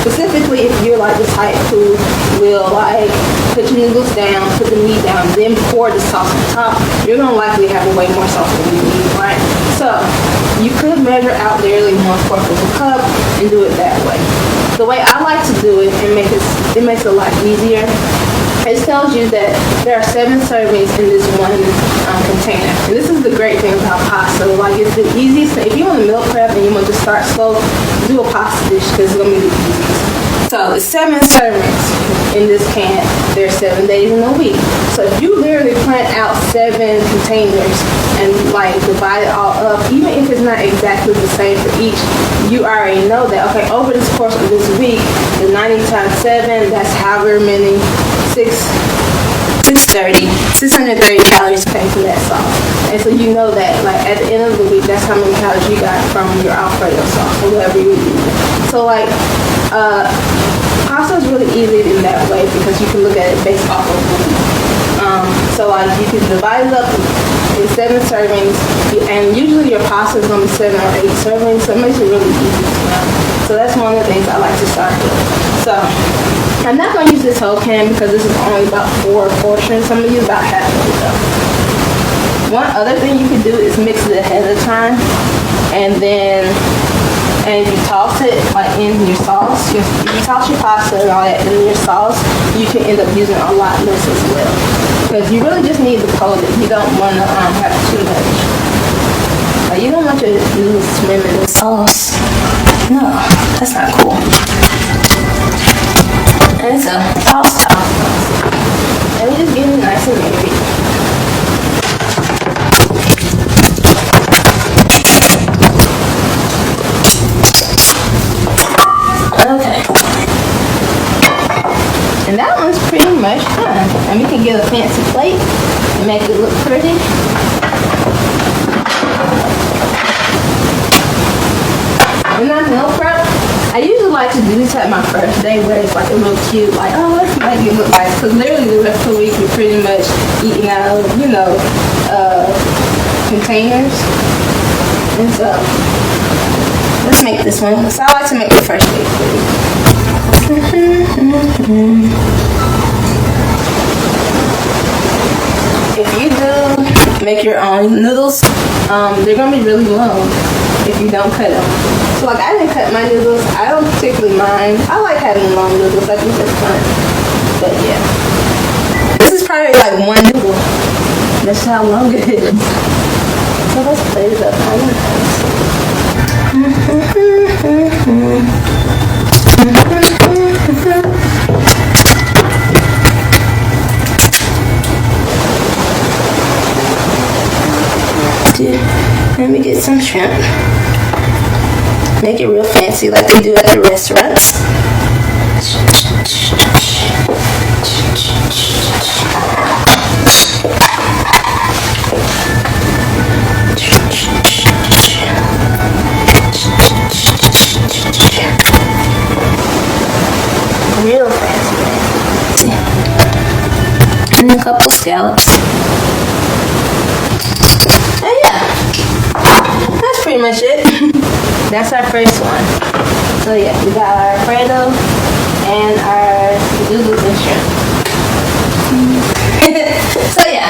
Specifically, if you're like the type who will like put your noodles down, put the meat down, then pour the sauce on top, you're going to likely have way more sauce than you need, right? So you could measure out literally 1/4 of a cup and do it that way. The way I like to do it, it makes it a lot easier. It tells you that there are 7 servings in this one container. And this is the great thing about pasta. Like, it's the easiest thing. If you want to meal prep and you want to start slow, do a pasta dish because it's going to be the easiest. So it's 7 servings in this can. There's 7 days in a week. So if you literally plan out 7 containers and like divide it all up, even if it's not exactly the same for each, you already know that, okay, over this course of this week, the 90 times 7, that's however many, 630 calories came from that sauce. And so you know that, like, at the end of the week, that's how many calories you got from your Alfredo sauce or whatever you use. So, like, pasta is really easy in that way because you can look at it based off of food. So, like, you can divide it up basically 7 servings, and usually your pasta is going to be 7 or 8 servings, so it makes it really easy as well. So that's one of the things I like to start with. So I'm not going to use this whole can because this is only about 4 portions. So I'm going to use about half of it though. One other thing you can do is mix it ahead of time, and if you toss it like in your sauce, if you toss your pasta and all that in your sauce, you can end up using a lot less as well. Because you really just need to coat it. You don't want to have too much. Like, you don't want your noodles swimming in sauce. No, that's not cool. And it's a sauce. And we just get it nice and airy. Okay. And that one's pretty much done. And we can get a fancy plate and make it look pretty. When I meal prep, I usually like to do this at my first day where it's like a little cute, like, oh, let's make it look nice. Because literally the rest of the week we're pretty much eating out of, containers. And so, let's make this one. So I like to make the first day pretty. If you do make your own noodles, they're going to be really long if you don't cut them. So like I didn't cut my noodles. I don't particularly mind. I like having long noodles. I think that's fun. But yeah. This is probably like one noodle. That's how long it is. So let's plate it up. Let me get some shrimp. Make it real fancy like they do at the restaurants. Real fancy. And a couple scallops. And yeah, that's pretty much it. That's our first one. So yeah, we got our Alfredo and our Zoodle and shrimp. So yeah,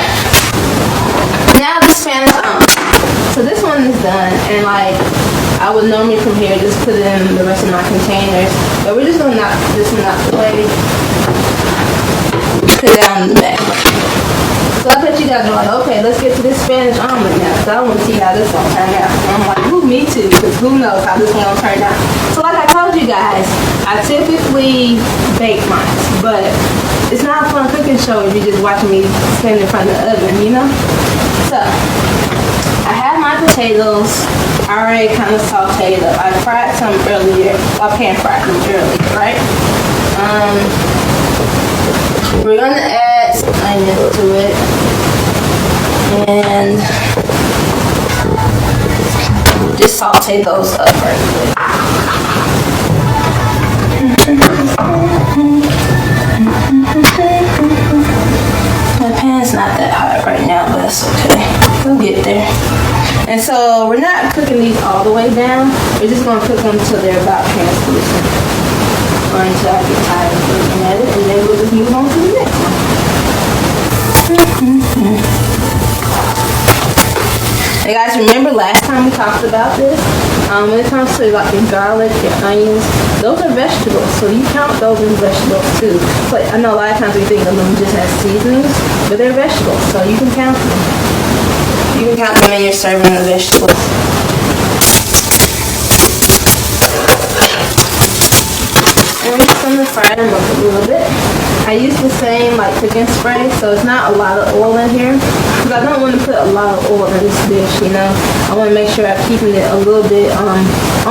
now the Spanish omelet. So this one is done, and like I would normally from here just put it in the rest of my containers, but we're just gonna knock this one out the way. Put it down in the back. So I bet you guys are like, okay, let's get to this Spanish omelet now. So I want to see how this one turn out. And I'm like, ooh, me too, because who knows how this one will turn out. So like I told you guys, I typically bake mine, but it's not a fun cooking show if you're just watching me stand in front of the oven, you know? So I have my potatoes already kind of sauteed up. I fried some earlier. I pan fried them earlier, right? We're gonna add some onions to it, and just saute those up right quick. My pan's not that hot right now, but that's okay. We'll get there. And so we're not cooking these all the way down. We're just gonna cook them until they're about translucent, or until I get tired of looking at it, and then we'll just move on to the next one. Hey guys, remember last time we talked about this? When it comes to like your garlic, your onions, those are vegetables, so you count those as vegetables too. So I know a lot of times we think of them just as seasonings, but they're vegetables, so you can count them. You can count them in your serving of vegetables. And we're just going to fry them up a little bit. I use the same like cooking spray, so it's not a lot of oil in here, because I don't want to put a lot of oil in this dish, you know. I want to make sure I'm keeping it a little bit on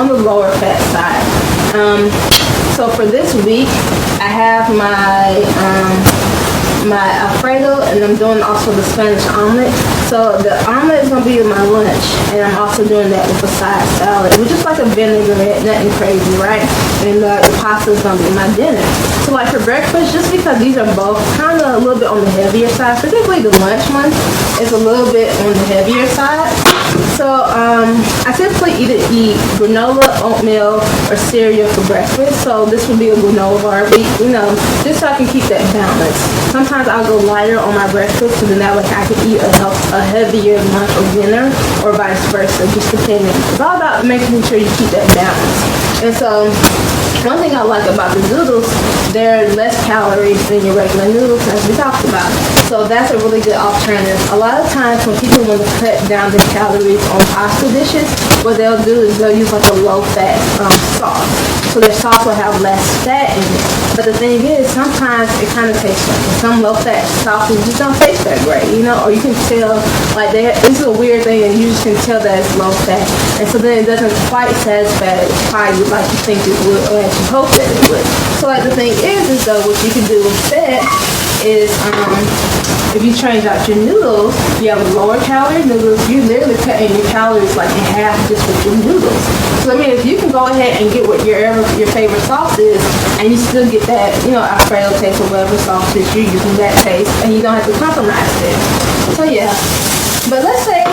the lower fat side. So for this week, I have my my Alfredo, and I'm doing also the Spanish omelet. So the omelet is gonna be my lunch, and I'm also doing that with a side salad, which is like a vinaigrette, nothing crazy, right? And the pasta is gonna be my dinner. So like for breakfast, just because these are both kind of a little bit on the heavier side, particularly the lunch one is a little bit on the heavier side. So I typically either eat granola, oatmeal, or cereal for breakfast. So this would be a granola bar, just so I can keep that balance. Sometimes I'll go lighter on my breakfast, so then that way I can eat a heavier lunch or dinner, or vice versa, just depending. It's all about making sure you keep that balance. And so one thing I like about the Zoodles, they're less calories than your regular noodles, as we talked about. So that's a really good alternative. A lot of times when people want to cut down the calories on pasta dishes, what they'll do is they'll use like a low-fat sauce. So their sauce will have less fat in it. But the thing is, sometimes it kind of tastes like some low-fat sauces just don't taste that great, or you can tell, like, this is a weird thing, and you just can tell that it's low-fat. And so then it doesn't quite satisfy you like you think it would, or as you hope that it would. So like the thing is though, what you can do instead is if you change out your noodles, you have lower calorie noodles, you literally cutting your calories like in half just with your noodles. So I mean, if you can go ahead and get what your favorite sauce is, and you still get that, Alfredo taste or whatever sauce that you're using, that taste, and you don't have to compromise it. So yeah. But let's say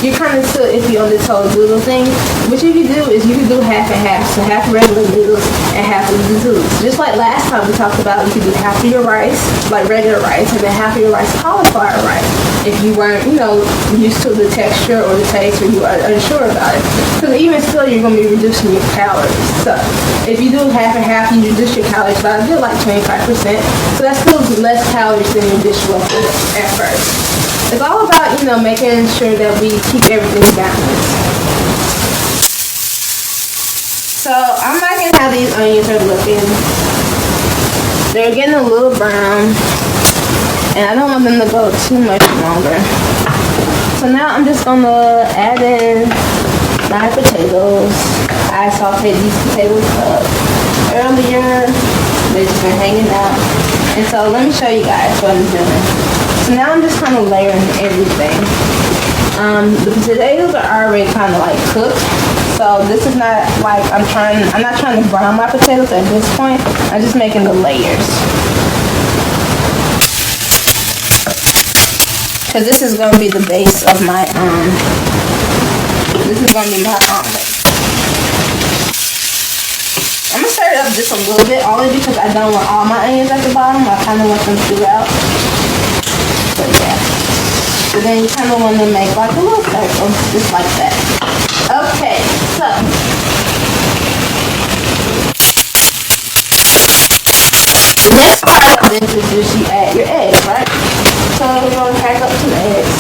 you're kind of still iffy on this whole Zoodle thing. What you can do is you can do half and half. So half regular noodles and half of the Zoodles. Just like last time we talked about, you could do half of your rice, like regular rice, and then half of your rice cauliflower rice. If you weren't, used to the texture or the taste, or you are unsure about it. Because even still, you're going to be reducing your calories. So if you do half and half, you reduce your calories by a good like 25%. So that's still less calories than your dishwasher at first. It's all about, making sure that we keep everything balanced. So I'm liking how these onions are looking. They're getting a little brown, and I don't want them to go too much longer. So now I'm just gonna add in my potatoes. I sauteed these potatoes up earlier. They've just been hanging out. And so let me show you guys what I'm doing. So now I'm just kind of layering everything. The potatoes are already kind of like cooked. So this is not like I'm not trying to brown my potatoes at this point. I'm just making the layers. Because this is going to be the base of my, this is going to be my omelet. I'm going to stir it up just a little bit, only because I don't want all my onions at the bottom. I kind of want them throughout. So yeah. So then you kind of want to make like a little circle, just like that. Okay, so. The next part of this is just you add your eggs, right? So we're going to crack up some eggs.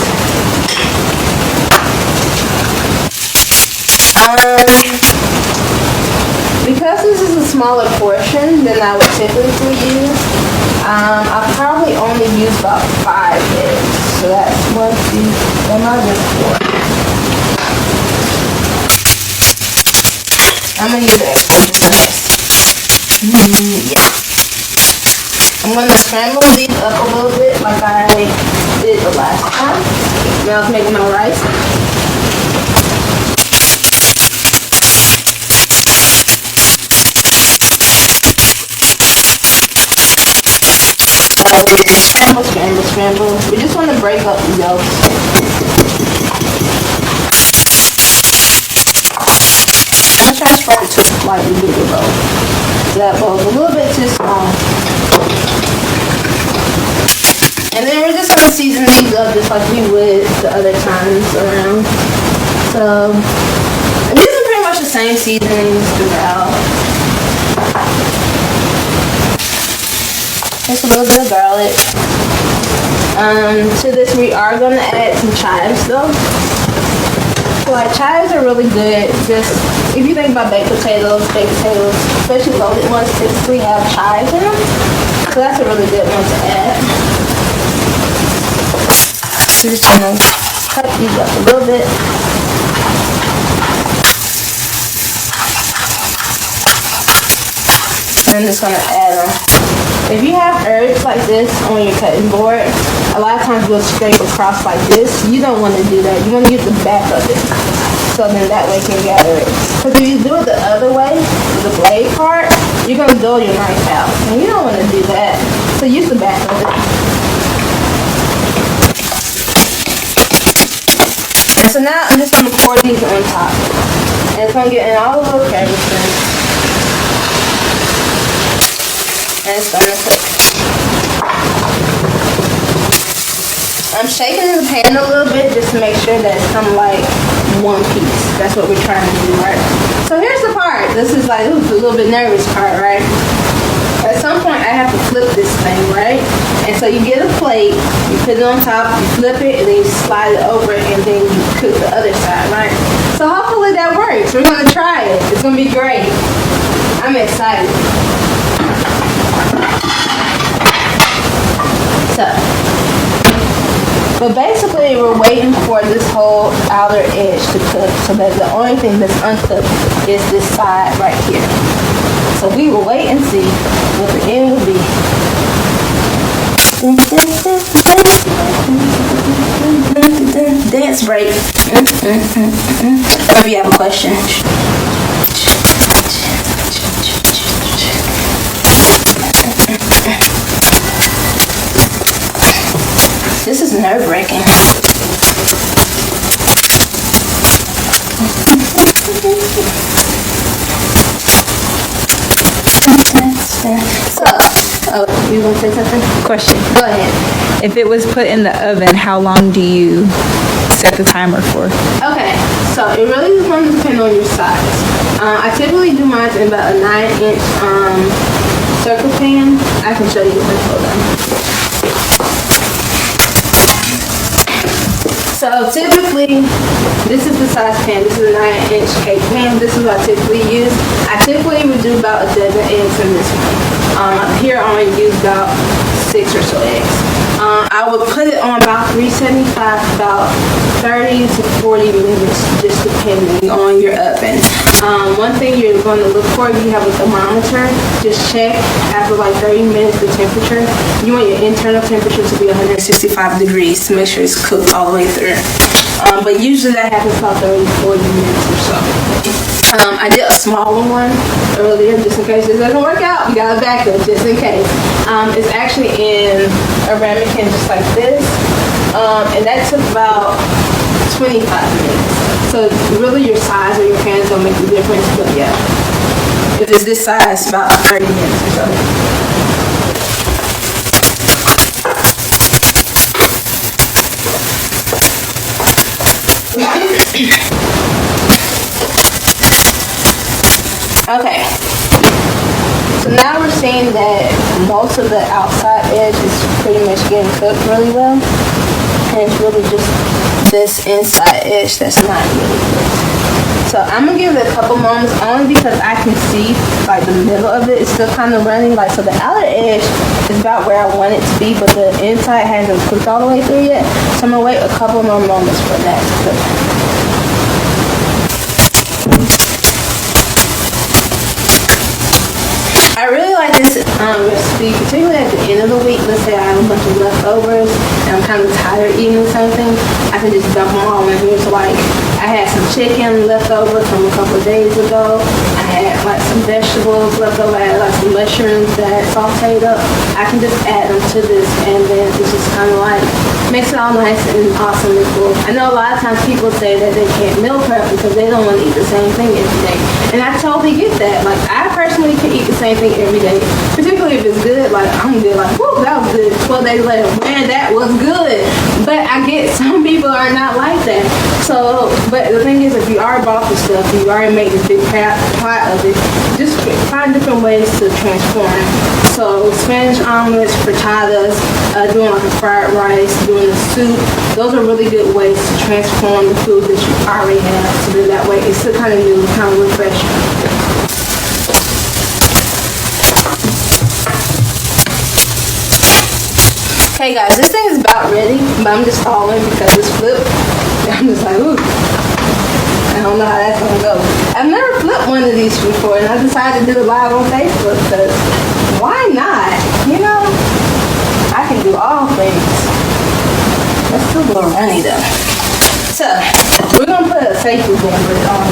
Because this is a smaller portion than I would typically use, I'll probably only use about 5 eggs. So that's 1, 2, that might be 4. I'm going to use an extra just nice. Yeah. I'm going to scramble these up a little bit like I did the last time. Now I was making my rice. Scramble. We just want to break up the yolks. I'm trying to spread it to a slightly bigger bowl. That bowl's a little bit too small. And then we're just going to season these up just like we would the other times around. So, I'm using pretty much the same seasonings throughout. Just a little bit of garlic. To this we are going to add some chives though. So like chives are really good. Just if you think about baked potatoes, especially loaded ones, typically have chives in them. So that's a really good one to add. So just gonna cut these up a little bit. I'm just gonna add them. If you have herbs like this on your cutting board, a lot of times we'll scrape across like this. You don't want to do that. You want to use the back of it, so then that way you can gather it. Because if you do it the other way, the blade part, you're gonna dull your knife out, and you don't want to do that. So use the back of it. And so now I'm just going to pour these on top. And it's going to get in all the little crevices. And it's going to cook. I'm shaking in the pan a little bit just to make sure that it's kind of like one piece. That's what we're trying to do, right? So here's the part. This is like, ooh, the little bit nervous part, right? At some point, I have to flip this thing, right? And so you get a plate, you put it on top, you flip it, and then you slide it over, and then you cook the other side, right? So hopefully that works. We're gonna try it. It's gonna be great. I'm excited. But basically, we're waiting for this whole outer edge to cook, so that the only thing that's uncooked is this side right here. So we will wait and see what the end will be. Dance break. Maybe you have a question. This is nerve-wracking. So, oh, you want to say something? Question. Go ahead. If it was put in the oven, how long do you set the timer for? Okay, so it really is going to depend on your size. I typically do mine in about a 9-inch circle pan. I can show you the hold on. So typically, this is the size pan. This is a 9-inch cake pan. This is what I typically use. I typically would do about a dozen eggs in this one. Here I only use about 6 or so eggs. I would put it on about 375, about 30 to 40 minutes, just depending on your oven. One thing you're going to look for, if you have a thermometer, just check after like 30 minutes the temperature. You want your internal temperature to be 165 degrees to make sure it's cooked all the way through. But usually that happens about 30 to 40 minutes or so. I did a smaller one earlier just in case this doesn't work out. You got a backup just in case. It's actually in a ramekin just like this. And that took about 25 minutes. So really your size of your pan is going to make a difference. But yeah, if it's this size, about 30 minutes or so. Okay, so now we're seeing that most of the outside edge is pretty much getting cooked really well, and it's really just this inside edge that's not really cooked. So I'm gonna give it a couple moments only because I can see like the middle of it is still kind of running. Like, so the outer edge is about where I want it to be, but the inside hasn't cooked all the way through yet. So I'm gonna wait a couple more moments for that to cook. I really like this recipe, particularly at the end of the week. Let's say I have a bunch of leftovers and I'm kind of tired of eating something. I can just dump them all in here. So like, I had some chicken left over from a couple of days ago. I had like some vegetables left over. I had like some mushrooms that I sauteed up. I can just add them to this, and then it's just kind of like makes it all nice and awesome and cool. I know a lot of times people say that they can't meal prep because they don't want to eat the same thing every day, and I totally get that. Like, I personally can eat the same thing every day, particularly if it's good. Like, I'm gonna be like, whoa, that was good. 12 days later, man, that was good. But I get some people are not like that. So, but the thing is, if you already bought the stuff, you already made this big pot of it, just find different ways to transform. So Spanish omelets, frittatas, doing like a fried rice, doing the soup, those are really good ways to transform the food that you already have, so that way it's still kind of new, kind of refreshing. Okay guys, this thing is about ready, but I'm just stalling because it's flipped. I'm just like, ooh, I don't know how that's gonna go. I've never flipped one one of these before, and I decided to do it live on Facebook because why not? You know, I can do all things. Let's do a little runny though. So we're gonna put a safety blanket on.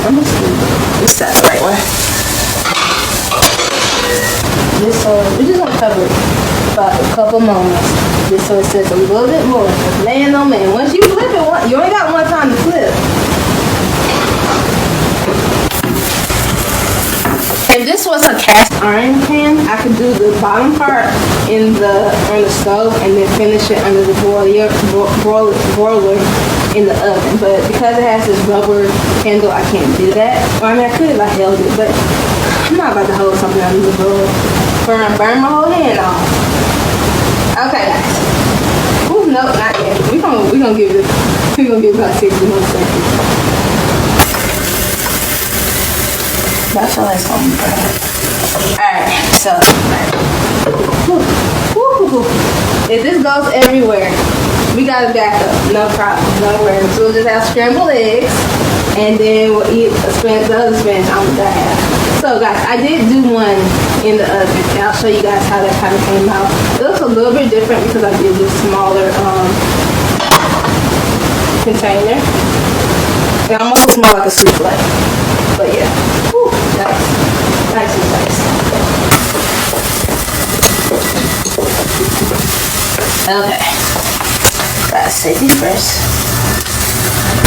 Let me see. This is the right one. Just so we're just gonna cover it for a couple moments. Just so it sits a little bit more. Man, oh man, once you flip it, you only got one time to flip. If this was a cast iron pan, I could do the bottom part on the stove and then finish it under the broiler in the oven. But because it has this rubber handle, I can't do that. Or I mean, I could if I held it, but I'm not about to hold something under the broiler. Burn my whole hand off. Okay, guys. Ooh, no, not yet. We gonna give it about 60 more seconds. I feel like something burn. Alright, so if this goes everywhere, we got a backup, no problem, no worries. So we'll just have scrambled eggs, and then we'll eat the other spinach on the half. So guys, I did do one in the oven, and I'll show you guys how that kind of came out. It looks a little bit different because I did this smaller container. It almost looks more like a souffle, but yeah. Whew, nice and nice. Okay, gotta safety first.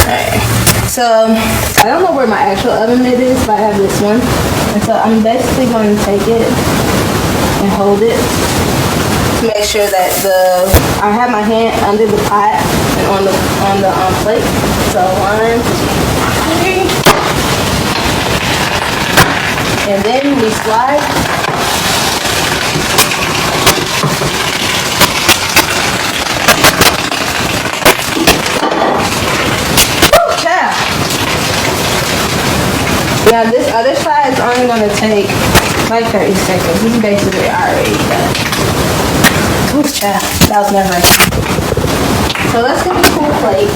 Alright, so I don't know where my actual oven mitt is, but I have this one, and so I'm basically going to take it and hold it to make sure that I have my hand under the pot and on the plate. So 1, 2, 3. And then we slide. Woo, yeah. Now this other side is only going to take like 30 seconds. This is basically already done. Ooh, child. That was never. So let's get a cool plate.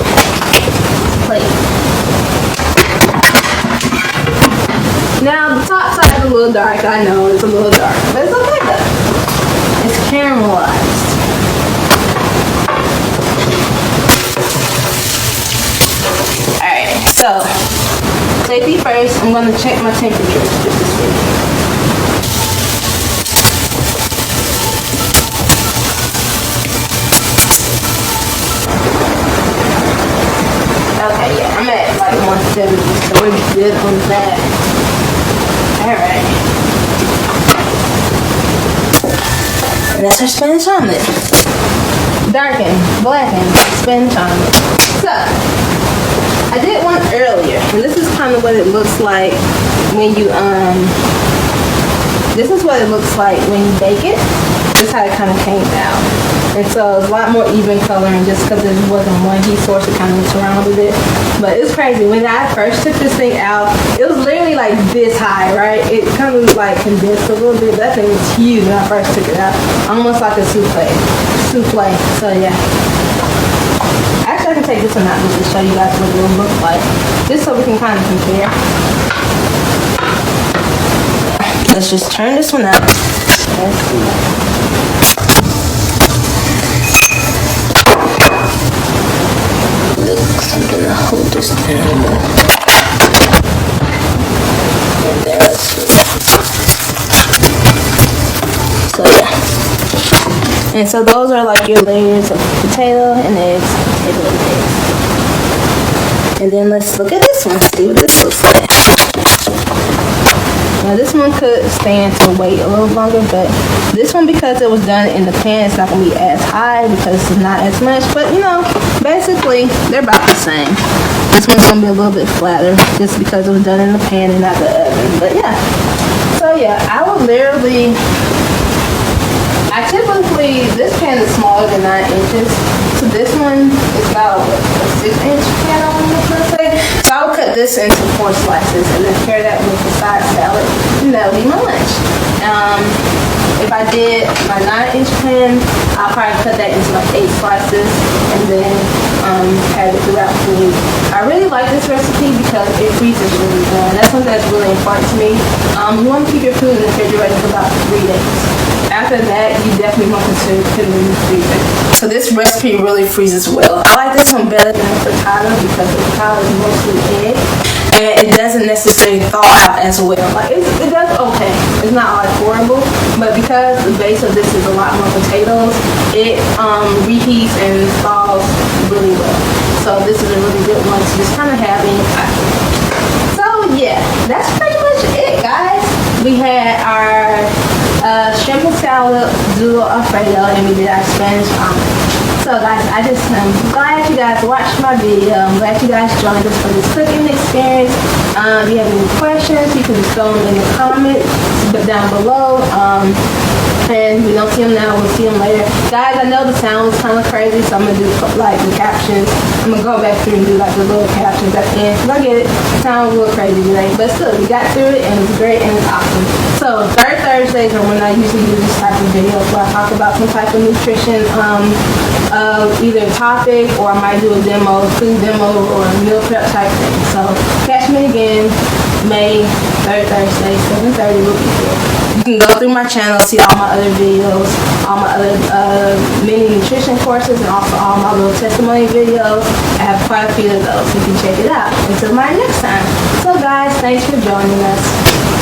Now the top side is a little dark. I know it's a little dark, but it's okay though. It's caramelized. Alright, so safety first. I'm going to check my temperature just to see. Okay, yeah, I'm at like 170, so we're good on that. Alright. And that's our Spanish omelet. Darkened, blackened, Spanish omelet. So, I did one earlier, and this is kind of what it looks like when you, this is what it looks like when you bake it. This is how it kind of came out. And so it's a lot more even coloring just because it wasn't one heat source, it kind of surrounded it. But it's crazy. When I first took this thing out, it was literally like this high, right? It kind of like condensed a little bit. That thing was huge when I first took it out. Almost like a souffle. So yeah. Actually, I can take this one out just to show you guys what it will look like. Just so we can kind of compare. Let's just turn this one out. Let's see. I'm gonna hold this down. And there, so yeah. And so those are like your layers of potato and eggs, potato and eggs. And then let's look at this one, see what this looks like. Now this one could stand to wait a little longer, but this one, because it was done in the pan, it's not going to be as high because it's not as much. But you know, basically, they're about the same. This one's going to be a little bit flatter just because it was done in the pan and not the oven. But yeah. So yeah, I would literally, I typically, this pan is smaller than 9 inches. So this one is about a 6-inch pan, I want to say. So I would cut this into 4 slices and then pair that with the side salad, and that'll be my lunch. If I did my 9-inch pan, I'll probably cut that into like 8 slices and then have it throughout the week. I really like this recipe because it freezes really well. That's something that's really important to me. You want to keep your food in the refrigerator for about 3 days. After that, you definitely want to put it in the freezer. So this recipe really freezes well. I like this one better than the frittata because the frittata is mostly egg. And it doesn't necessarily thaw out as well. Like it does okay. It's not like horrible, but because the base of this is a lot more potatoes, it reheats and thaws really well. So this is a really good one to just kind of have in your pocket. So yeah, that's pretty much it, guys. We had our shrimp and scallop, Zoodle, Alfredo, and we did our Spanish omelet. So guys, I'm glad you guys watched my video. I'm glad you guys joined us for this cooking experience. If you have any questions, you can just throw them in the comments down below. And we don't see them now, we'll see them later. Guys, I know the sound was kind of crazy, so I'm going to do like the captions. I'm going to go back through and do like the little captions at the end. Because I get it, it sounds a little crazy today. But still, we got through it and it's great and it's awesome. So, third Thursdays are when I usually do this type of video where I talk about some type of nutrition, either topic or I might do a demo, food demo or meal prep type thing. So, catch me again, May 3rd Thursday, 7:30 will be here. You can go through my channel, see all my other videos, all my other mini nutrition courses, and also all my little testimony videos. I have quite a few of those, so you can check it out. Until my next time. So guys, thanks for joining us.